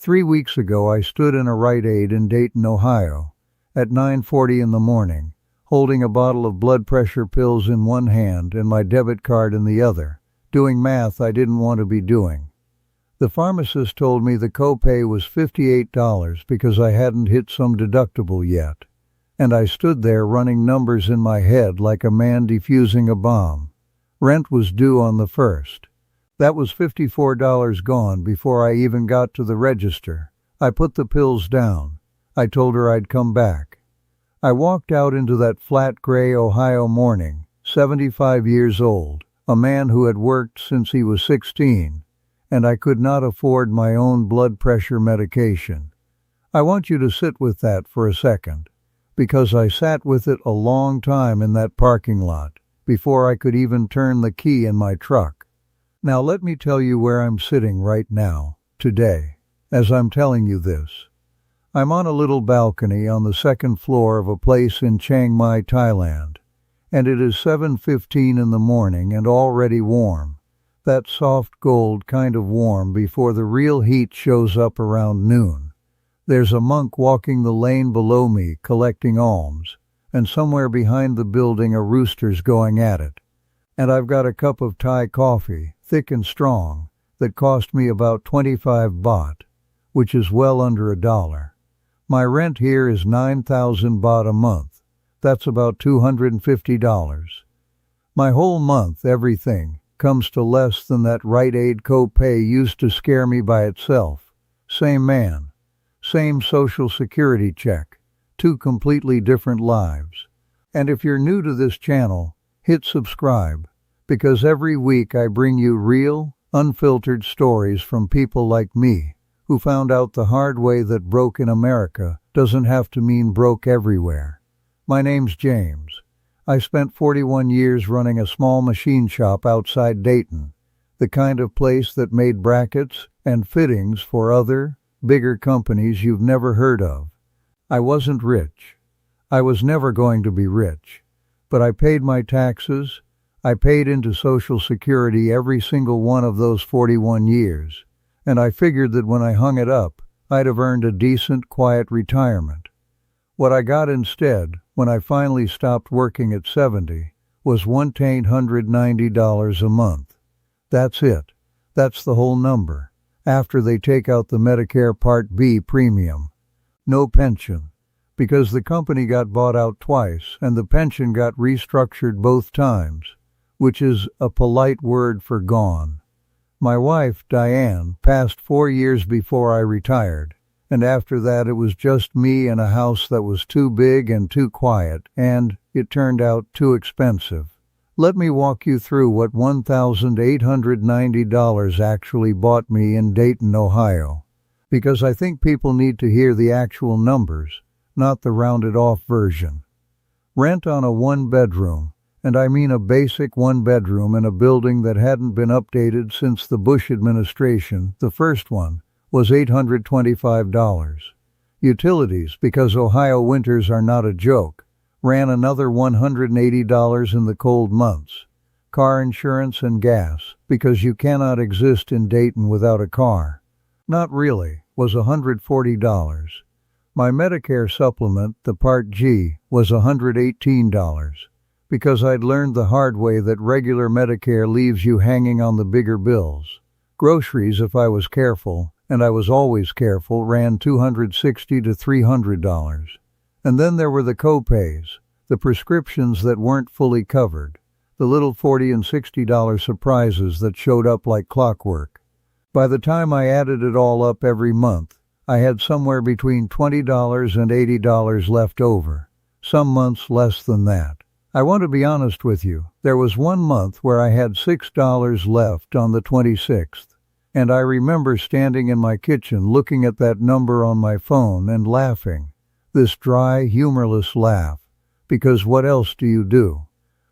3 weeks ago I stood in a Rite Aid in Dayton, Ohio, at 9:40 in the morning, holding a bottle of blood pressure pills in one hand and my debit card in the other, doing math I didn't want to be doing. The pharmacist told me the copay was $58 because I hadn't hit some deductible yet, and I stood there running numbers in my head like a man defusing a bomb. Rent was due on the 1st. That was $54 gone before I even got to the register. I put the pills down. I told her I'd come back. I walked out into that flat gray Ohio morning, 75 years old, a man who had worked since he was 16, and I could not afford my own blood pressure medication. I want you to sit with that for a second, because I sat with it a long time in that parking lot before I could even turn the key in my truck. Now let me tell you where I'm sitting right now, today, as I'm telling you this. I'm on a little balcony on the second floor of a place in Chiang Mai, Thailand, and it is 7:15 in the morning and already warm. That soft gold kind of warm before the real heat shows up around noon. There's a monk walking the lane below me collecting alms, and somewhere behind the building a rooster's going at it. And I've got a cup of Thai coffee, thick and strong, that cost me about 25 baht, which is well under $1. My rent here is 9,000 baht a month. That's about $250. My whole month, everything, comes to less than that Rite Aid copay used to scare me by itself. Same man, same Social Security check, two completely different lives. And if you're new to this channel, hit subscribe, because every week I bring you real, unfiltered stories from people like me, who found out the hard way that broke in America doesn't have to mean broke everywhere. My name's James. I spent 41 years running a small machine shop outside Dayton, the kind of place that made brackets and fittings for other, bigger companies you've never heard of. I wasn't rich. I was never going to be rich. But I paid my taxes. I paid into Social Security every single one of those 41 years. And I figured that when I hung it up, I'd have earned a decent, quiet retirement. What I got instead, when I finally stopped working at 70, was $1,890 a month. That's it. That's the whole number, after they take out the Medicare Part B premium. No pension, because the company got bought out twice and the pension got restructured both times, which is a polite word for gone. My wife, Diane, passed 4 years before I retired, and after that it was just me in a house that was too big and too quiet, and, it turned out, too expensive. Let me walk you through what $1,890 actually bought me in Dayton, Ohio, because I think people need to hear the actual numbers, not the rounded-off version. Rent on a one-bedroom, and I mean a basic one-bedroom in a building that hadn't been updated since the Bush administration, the first one, was $825. Utilities, because Ohio winters are not a joke, ran another $180 in the cold months. Car insurance and gas, because you cannot exist in Dayton without a car. Not really, was $140. My Medicare supplement, the Part G, was $118, because I'd learned the hard way that regular Medicare leaves you hanging on the bigger bills. Groceries, if I was careful, and I was always careful, ran $260 to $300. And then there were the copays, the prescriptions that weren't fully covered, the little $40 and $60 surprises that showed up like clockwork. By the time I added it all up every month, I had somewhere between $20 and $80 left over, some months less than that. I want to be honest with you, there was one month where I had $6 left on the 26th, and I remember standing in my kitchen looking at that number on my phone and laughing, this dry, humorless laugh, because what else do you do?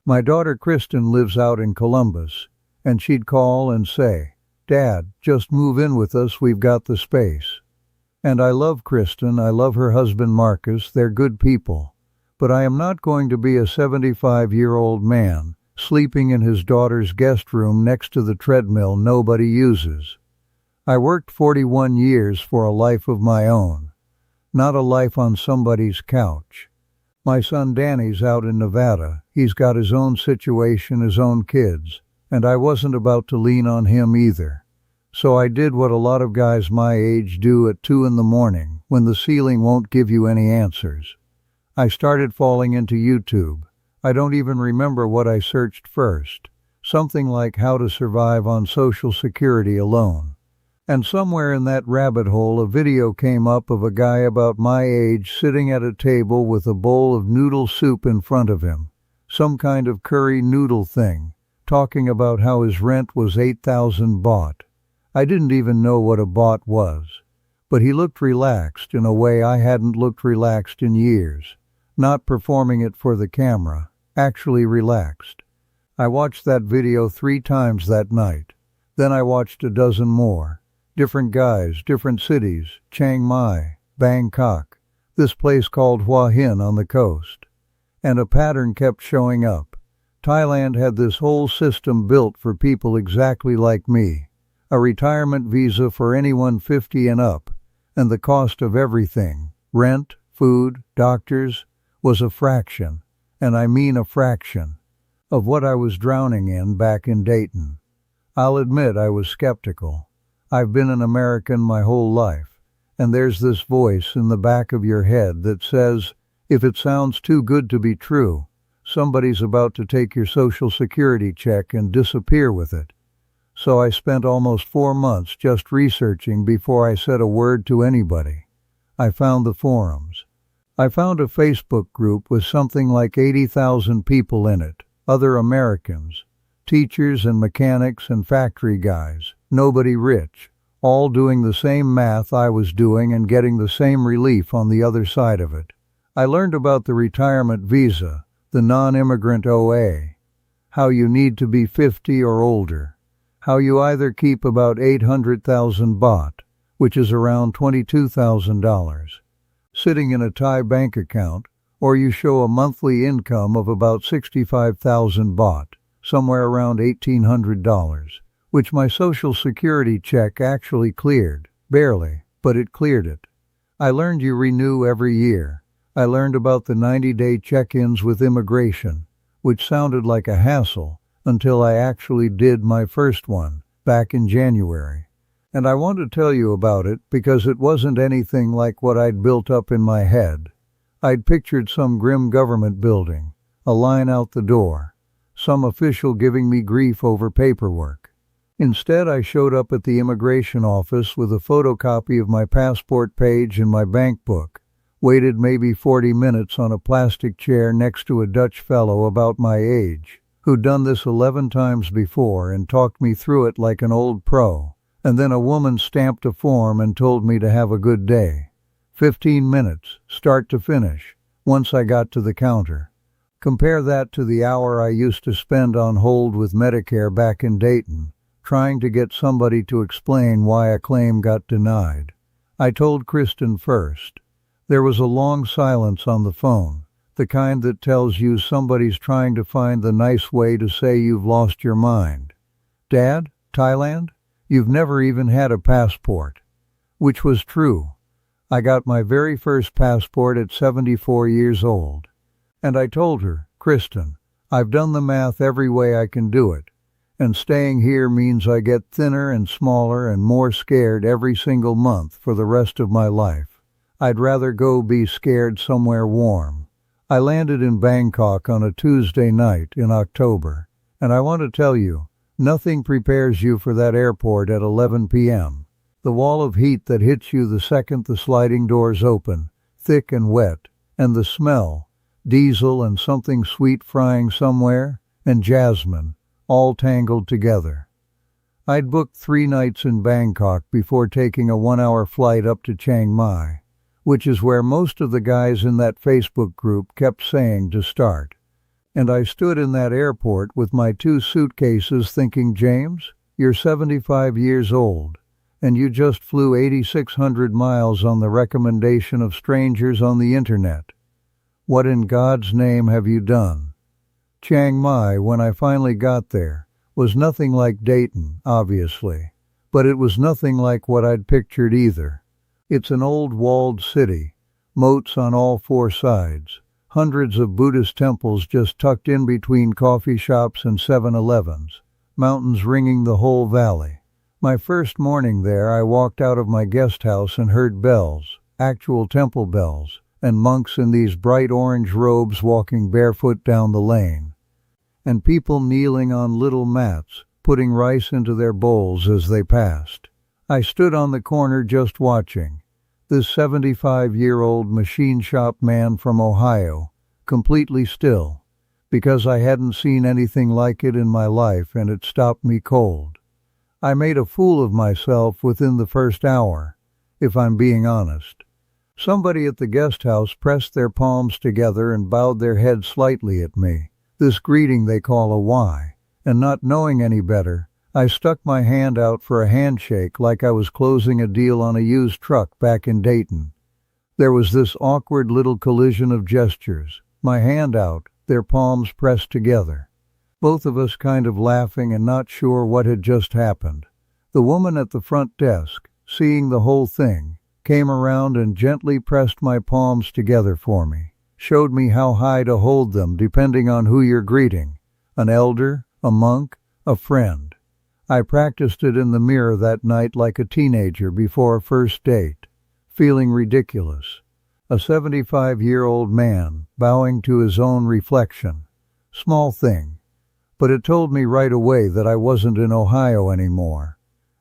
My daughter Kristen lives out in Columbus, and she'd call and say, "Dad, just move in with us, we've got the space." And I love Kristen, I love her husband Marcus, they're good people. But I am not going to be a 75-year-old man sleeping in his daughter's guest room next to the treadmill nobody uses. I worked 41 years for a life of my own, not a life on somebody's couch. My son Danny's out in Nevada. He's got his own situation, his own kids, and I wasn't about to lean on him either. So I did what a lot of guys my age do at 2 in the morning when the ceiling won't give you any answers. I started falling into YouTube. I don't even remember what I searched first. Something like how to survive on Social Security alone. And somewhere in that rabbit hole a video came up of a guy about my age sitting at a table with a bowl of noodle soup in front of him, some kind of curry noodle thing, talking about how his rent was 8,000 baht. I didn't even know what a baht was, but he looked relaxed in a way I hadn't looked relaxed in years, not performing it for the camera, actually relaxed. I watched that video 3 times that night. Then I watched a dozen more. Different guys, different cities, Chiang Mai, Bangkok, this place called Hua Hin on the coast. And a pattern kept showing up. Thailand had this whole system built for people exactly like me. A retirement visa for anyone 50 and up, and the cost of everything, rent, food, doctors, was a fraction, and I mean a fraction, of what I was drowning in back in Dayton. I'll admit I was skeptical. I've been an American my whole life, and there's this voice in the back of your head that says, if it sounds too good to be true, somebody's about to take your Social Security check and disappear with it. So I spent almost 4 months just researching before I said a word to anybody. I found the forums. I found a Facebook group with something like 80,000 people in it, other Americans, teachers and mechanics and factory guys, nobody rich, all doing the same math I was doing and getting the same relief on the other side of it. I learned about the retirement visa, the non-immigrant OA, how you need to be 50 or older, how you either keep about 800,000 baht, which is around $22,000, sitting in a Thai bank account, or you show a monthly income of about 65,000 baht, somewhere around $1,800, which my Social Security check actually cleared. Barely, but it cleared it. I learned you renew every year. I learned about the 90-day check-ins with immigration, which sounded like a hassle until I actually did my first one, back in January. And I want to tell you about it because it wasn't anything like what I'd built up in my head. I'd pictured some grim government building, a line out the door, some official giving me grief over paperwork. Instead, I showed up at the immigration office with a photocopy of my passport page and my bank book, waited maybe 40 minutes on a plastic chair next to a Dutch fellow about my age, who'd done this 11 times before and talked me through it like an old pro, and then a woman stamped a form and told me to have a good day. 15 minutes, start to finish, once I got to the counter. Compare that to the hour I used to spend on hold with Medicare back in Dayton, trying to get somebody to explain why a claim got denied. I told Kristen first. There was a long silence on the phone, the kind that tells you somebody's trying to find the nice way to say you've lost your mind. Dad, Thailand? You've never even had a passport. Which was true. I got my very first passport at 74 years old. And I told her, Kristen, I've done the math every way I can do it. And staying here means I get thinner and smaller and more scared every single month for the rest of my life. I'd rather go be scared somewhere warm. I landed in Bangkok on a Tuesday night in October, and I want to tell you, nothing prepares you for that airport at 11 p.m. The wall of heat that hits you the second the sliding doors open, thick and wet, and the smell, diesel and something sweet frying somewhere, and jasmine, all tangled together. I'd booked 3 nights in Bangkok before taking a 1-hour flight up to Chiang Mai, which is where most of the guys in that Facebook group kept saying to start. And I stood in that airport with my 2 suitcases thinking, James, you're 75 years old, and you just flew 8,600 miles on the recommendation of strangers on the internet. What in God's name have you done? Chiang Mai, when I finally got there, was nothing like Dayton, obviously, but it was nothing like what I'd pictured either. It's an old walled city, moats on all four sides, hundreds of Buddhist temples just tucked in between coffee shops and 7-Elevens, mountains ringing the whole valley. My first morning there, I walked out of my guest house and heard bells, actual temple bells, and monks in these bright orange robes walking barefoot down the lane, and people kneeling on little mats, putting rice into their bowls as they passed. I stood on the corner just watching. This 75-year-old machine shop man from Ohio, completely still, because I hadn't seen anything like it in my life and it stopped me cold. I made a fool of myself within the first hour, if I'm being honest. Somebody at the guest house pressed their palms together and bowed their head slightly at me, this greeting they call a Y, and not knowing any better, I stuck my hand out for a handshake like I was closing a deal on a used truck back in Dayton. There was this awkward little collision of gestures, my hand out, their palms pressed together. Both of us kind of laughing and not sure what had just happened. The woman at the front desk, seeing the whole thing, came around and gently pressed my palms together for me, showed me how high to hold them depending on who you're greeting, an elder, a monk, a friend. I practiced it in the mirror that night like a teenager before a first date, feeling ridiculous. A 75-year-old man bowing to his own reflection. Small thing, but it told me right away that I wasn't in Ohio anymore,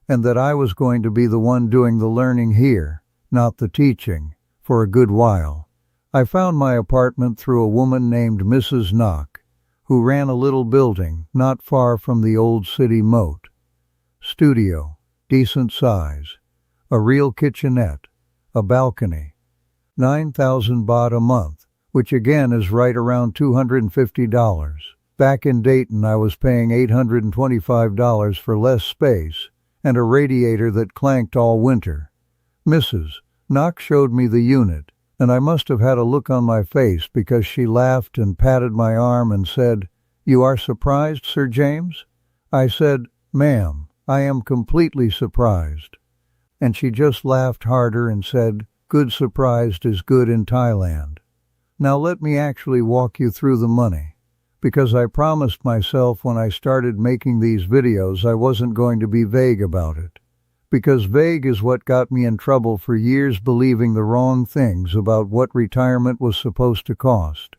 and that I was going to be the one doing the learning here, not the teaching, for a good while. I found my apartment through a woman named Mrs. Knock, who ran a little building not far from the old city moat. Studio, decent size, a real kitchenette, a balcony, 9,000 baht a month, which again is right around $250. Back in Dayton I was paying $825 for less space and a radiator that clanked all winter. Mrs. Knock showed me the unit, and I must have had a look on my face because she laughed and patted my arm and said, "You are surprised, Sir James?" I said, "Ma'am, I am completely surprised." And she just laughed harder and said, "Good surprised is good in Thailand." Now let me actually walk you through the money, because I promised myself when I started making these videos I wasn't going to be vague about it. Because vague is what got me in trouble for years believing the wrong things about what retirement was supposed to cost.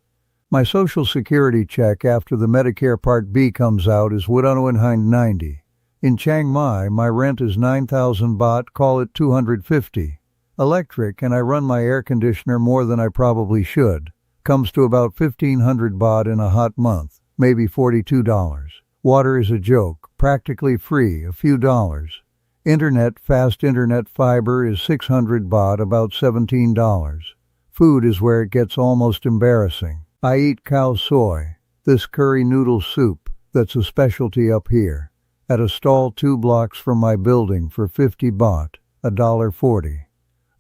My Social Security check after the Medicare Part B comes out is 190. In Chiang Mai, my rent is 9,000 baht, call it 250. Electric, and I run my air conditioner more than I probably should, comes to about 1,500 baht in a hot month, maybe $42. Water is a joke, practically free, a few dollars. Internet, fast internet fiber is 600 baht, about $17. Food is where it gets almost embarrassing. I eat cow soy, this curry noodle soup that's a specialty up here, at a stall 2 blocks from my building for 50 baht, $1.40.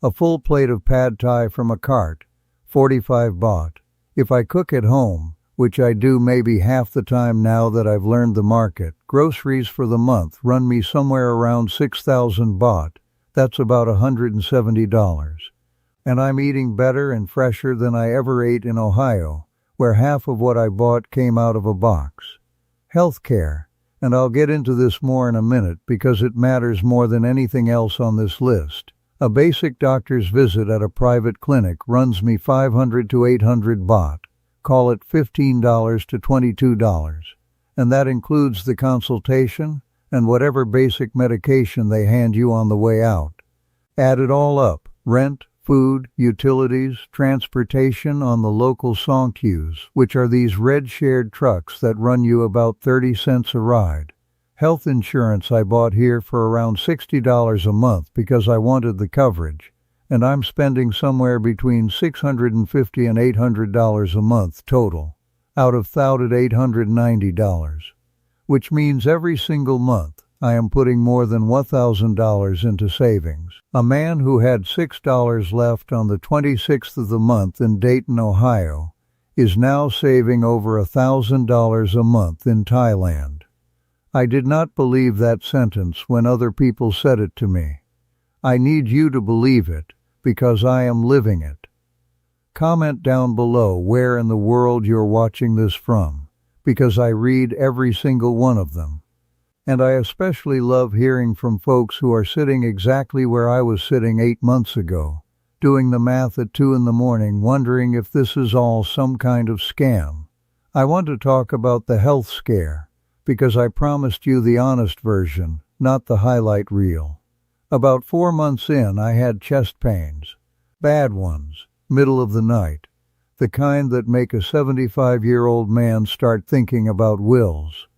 A full plate of pad thai from a cart, 45 baht. If I cook at home, which I do maybe half the time now that I've learned the market, groceries for the month run me somewhere around 6,000 baht. That's about $170. And I'm eating better and fresher than I ever ate in Ohio, where half of what I bought came out of a box. Healthcare. And I'll get into this more in a minute because it matters more than anything else on this list. A basic doctor's visit at a private clinic runs me 500 to 800 baht, call it $15 to $22, and that includes the consultation and whatever basic medication they hand you on the way out. Add it all up, rent, food, utilities, transportation on the local songkyus, which are these red shared trucks that run you about 30 cents a ride. Health insurance I bought here for around $60 a month because I wanted the coverage, and I'm spending somewhere between $650 and $800 a month total, out of $1,890, which means every single month I am putting more than $1,000 into savings. A man who had $6 left on the 26th of the month in Dayton, Ohio, is now saving over $1,000 a month in Thailand. I did not believe that sentence when other people said it to me. I need you to believe it, because I am living it. Comment down below where in the world you're watching this from, because I read every single one of them. And I especially love hearing from folks who are sitting exactly where I was sitting 8 months ago, doing the math at 2 in the morning, wondering if this is all some kind of scam. I want to talk about the health scare, because I promised you the honest version, not the highlight reel. About 4 months in, I had chest pains. Bad ones, middle of the night. The kind that make a 75-year-old man start thinking about wills.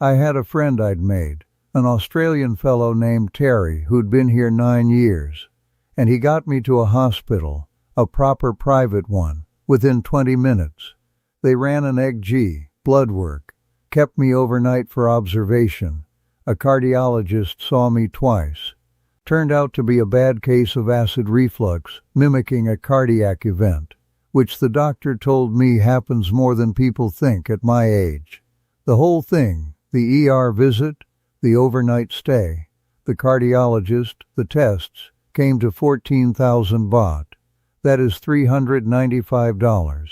I had a friend I'd made, an Australian fellow named Terry, who'd been here 9 years, and he got me to a hospital, a proper private one, within 20 minutes. They ran an EKG, blood work, kept me overnight for observation. A cardiologist saw me twice. Turned out to be a bad case of acid reflux, mimicking a cardiac event, which the doctor told me happens more than people think at my age. The whole thing, the ER visit, the overnight stay, the cardiologist, the tests, came to 14,000 baht. That is $395.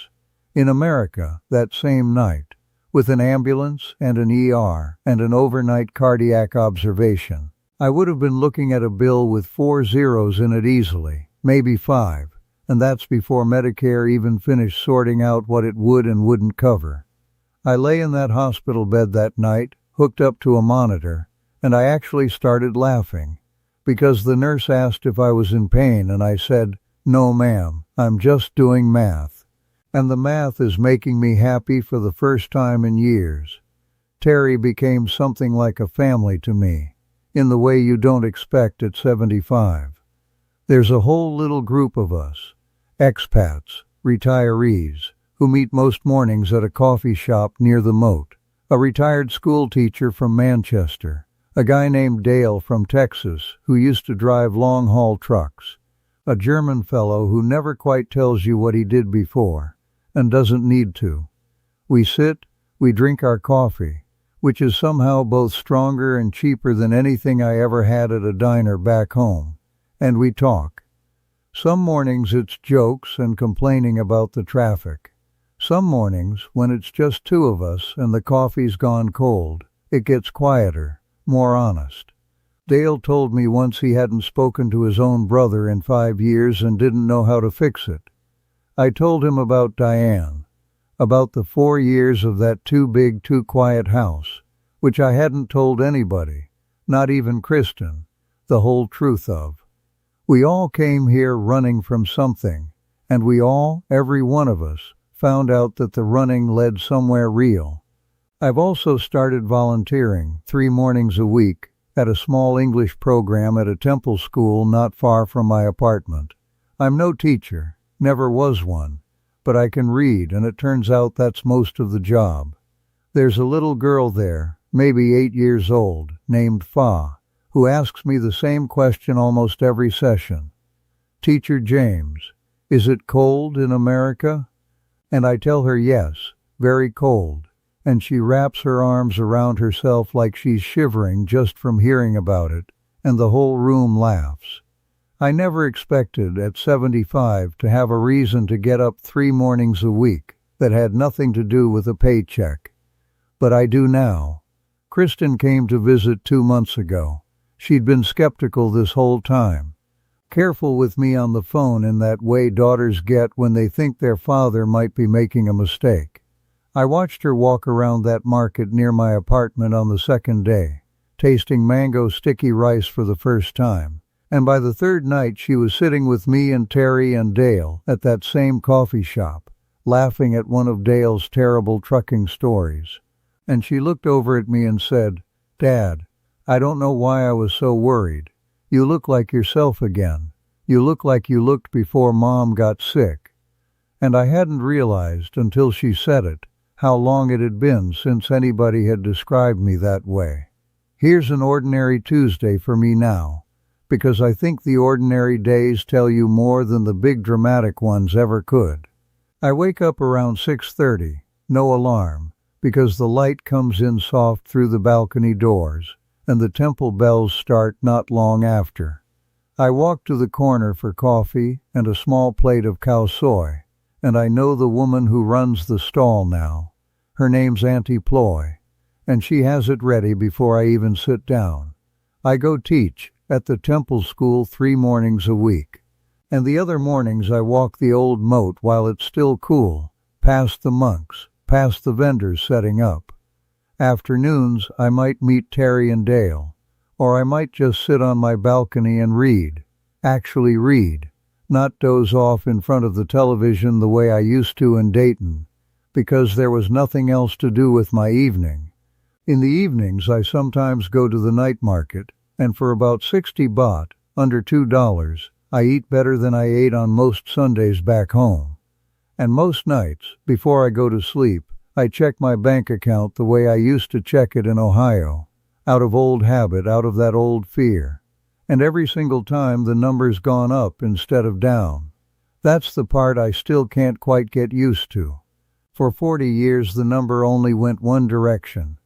In America, that same night, with an ambulance and an ER and an overnight cardiac observation, I would have been looking at a bill with 4 zeros in it easily, maybe 5, and that's before Medicare even finished sorting out what it would and wouldn't cover. I lay in that hospital bed that night, hooked up to a monitor, and I actually started laughing, because the nurse asked if I was in pain, and I said, "No, ma'am, I'm just doing math." And the math is making me happy for the first time in years. Terry became something like a family to me, in the way you don't expect at 75. There's a whole little group of us, expats, retirees, who meet most mornings at a coffee shop near the moat, a retired school teacher from Manchester, a guy named Dale from Texas who used to drive long-haul trucks, a German fellow who never quite tells you what he did before, and doesn't need to. We sit, we drink our coffee, which is somehow both stronger and cheaper than anything I ever had at a diner back home, and we talk. Some mornings it's jokes and complaining about the traffic. Some mornings, when it's just 2 of us and the coffee's gone cold, it gets quieter, more honest. Dale told me once he hadn't spoken to his own brother in 5 years and didn't know how to fix it. I told him about Diane, about the 4 years of that too big, too quiet house, which I hadn't told anybody, not even Kristen, the whole truth of. We all came here running from something, and we all, every one of us, found out that the running led somewhere real. I've also started volunteering 3 mornings a week at a small English program at a temple school not far from my apartment. I'm no teacher, never was one, but I can read, and it turns out that's most of the job. There's a little girl there, maybe 8 years old, named Fa, who asks me the same question almost every session. "Teacher James, is it cold in America?" And I tell her yes, very cold, and she wraps her arms around herself like she's shivering just from hearing about it, and the whole room laughs. I never expected at 75 to have a reason to get up 3 mornings a week that had nothing to do with a paycheck. But I do now. Kristen came to visit 2 months ago. She'd been skeptical this whole time. Careful with me on the phone in that way daughters get when they think their father might be making a mistake. I watched her walk around that market near my apartment on the second day, tasting mango sticky rice for the first time, and by the 3rd night she was sitting with me and Terry and Dale at that same coffee shop, laughing at one of Dale's terrible trucking stories. And she looked over at me and said, "Dad, I don't know why I was so worried. You look like yourself again. You look like you looked before Mom got sick." And I hadn't realized until she said it how long it had been since anybody had described me that way. Here's an ordinary Tuesday for me now, because I think the ordinary days tell you more than the big dramatic ones ever could. I wake up around 6:30, no alarm, because the light comes in soft through the balcony doors, and the temple bells start not long after. I walk to the corner for coffee and a small plate of cow soy, and I know the woman who runs the stall now. Her name's Auntie Ploy, and she has it ready before I even sit down. I go teach at the temple school 3 mornings a week, and the other mornings I walk the old moat while it's still cool, past the monks, past the vendors setting up. Afternoons I might meet Terry and Dale, or I might just sit on my balcony and read, actually read, not doze off in front of the television the way I used to in Dayton, because there was nothing else to do with my evening. In the evenings I sometimes go to the night market, and for about 60 baht, under $2, I eat better than I ate on most Sundays back home. And most nights, before I go to sleep, I check my bank account the way I used to check it in Ohio, out of old habit, out of that old fear. And every single time the number's gone up instead of down. That's the part I still can't quite get used to. For 40 years the number only went one direction.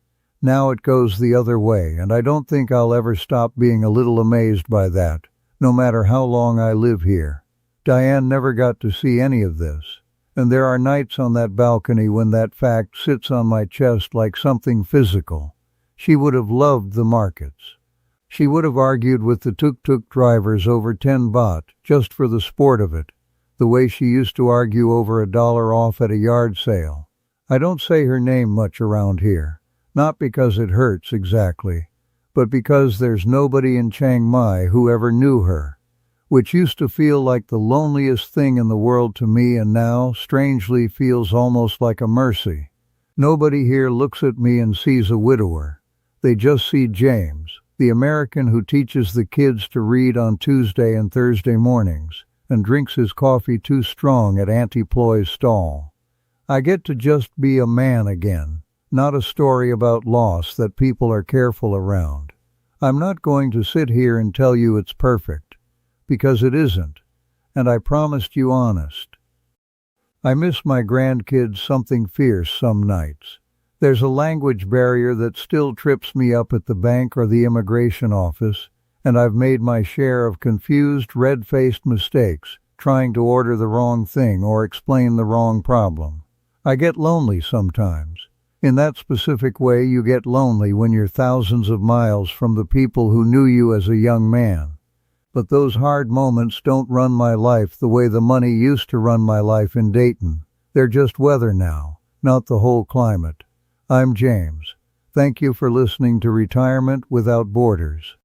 Now it goes the other way, and I don't think I'll ever stop being a little amazed by that, no matter how long I live here. Diane never got to see any of this, and there are nights on that balcony when that fact sits on my chest like something physical. She would have loved the markets. She would have argued with the tuk-tuk drivers over 10 baht just for the sport of it, the way she used to argue over $1 off at a yard sale. I don't say her name much around here, not because it hurts exactly, but because there's nobody in Chiang Mai who ever knew her, which used to feel like the loneliest thing in the world to me and now, strangely, feels almost like a mercy. Nobody here looks at me and sees a widower. They just see James, the American who teaches the kids to read on Tuesday and Thursday mornings and drinks his coffee too strong at Auntie Ploy's stall. I get to just be a man again, not a story about loss that people are careful around. I'm not going to sit here and tell you it's perfect, because it isn't, and I promised you honest. I miss my grandkids something fierce some nights. There's a language barrier that still trips me up at the bank or the immigration office, and I've made my share of confused, red-faced mistakes trying to order the wrong thing or explain the wrong problem. I get lonely sometimes. In that specific way you get lonely when you're thousands of miles from the people who knew you as a young man. But those hard moments don't run my life the way the money used to run my life in Dayton. They're just weather now, not the whole climate. I'm James. Thank you for listening to Retirement Without Borders.